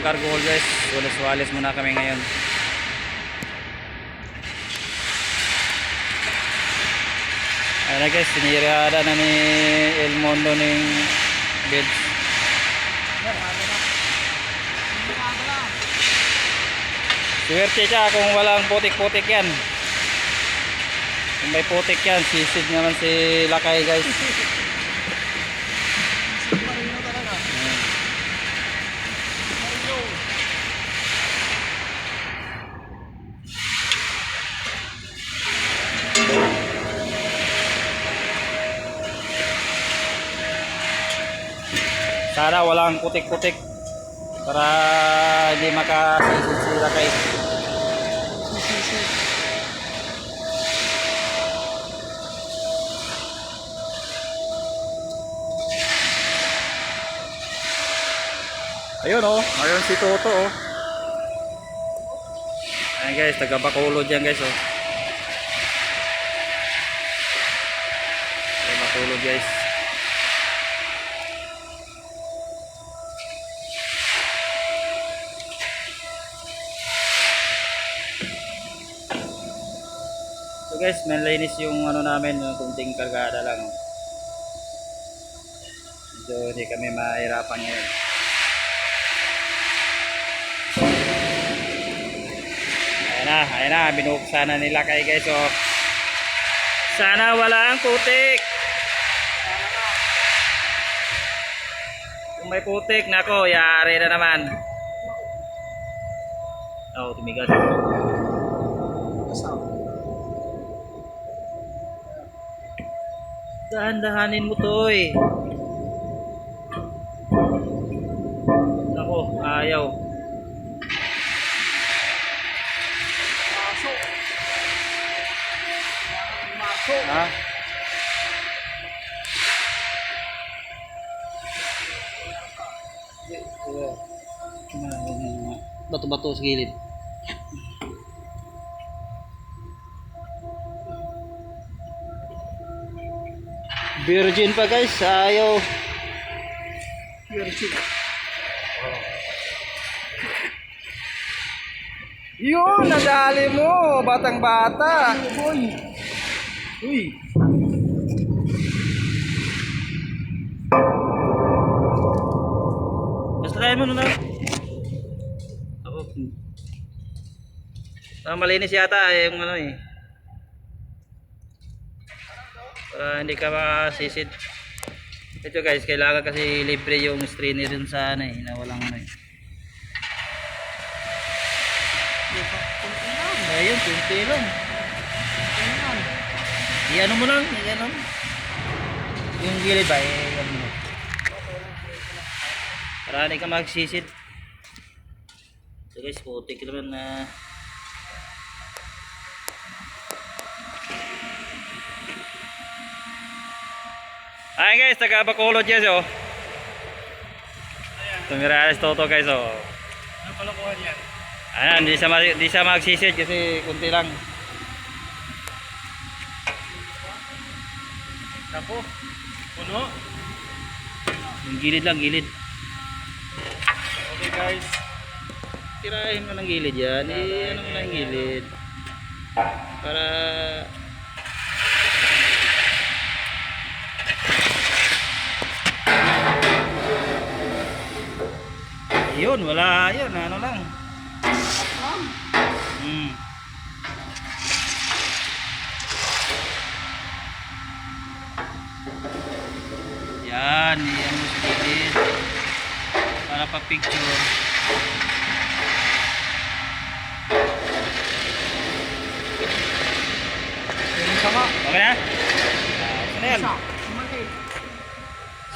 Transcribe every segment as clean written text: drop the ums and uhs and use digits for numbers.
cargo hall guys. Walis-walis muna kami ngayon. Ayan na guys, sinirada na ni El Mondo ng beds. Swerte ka kung walang putik-putik yan. Kung may putik yan, sisid naman si Lakay guys. Sana walang putik-putik para hindi makasisid si Lakay. Ayun oh, ayun si Toto oh. Ayan guys, taga Bacolod yan guys oh. Taga Bacolod guys. So guys, manlinis yung ano namin, yung kunting kargada lang oh. So hindi kami mahirapan ngayon. Ayan na, binuksan na nila kay guys oh. Sana wala ang putik. Kung may putik, nako, yari na naman. Oh, tumigas. Dahan-dahanin mo to eh. Nako, ayaw. Ha? Bato-bato sa gilid. Virgin pa guys, ayaw. Virgin. Yun, nadali mo, batang bata. Uy. Basta tayo mo na. Malinis yata yung ano eh. Para hindi ka makasisid. Ito guys, kailangan kasi libre yung strainer dun sa ano eh, na walang ano eh. Ayun, kunti lang. Iano mo lang, iano. Yung gilid ba, iano mo. Para hindi ka magsisid. So guys, putik naman na. Ayan guys, taga Bacolod guys oh. Tumiralis Toto guys oh. Ano palakuhan yan? Ayan, di siya magsisid kasi kunti lang. Tapo. Puno. Yung gilid lang, gilid. Okay guys. Tirahin mo ng gilid yan. Ano mo lang gilid. Para yun, wala yun. Ano lang. Yan, yan mo sa gilid. Para pa picture. Okay na? Ano yan?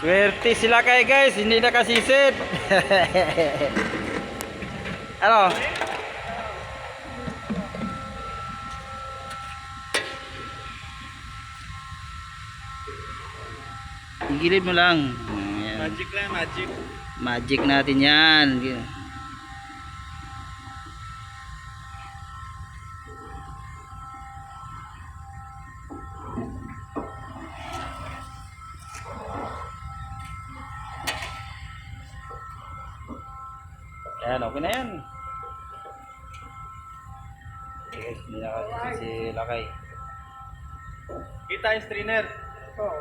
Swerte sila kay guys, hindi nakasisid. Ano? Igilid mo lang. Ayan. Magic lang, magic. Magic natin yan. Ayan, okay na yan. Okay guys, hindi nakasisi si Lakay. Kita yung strainer. Oo.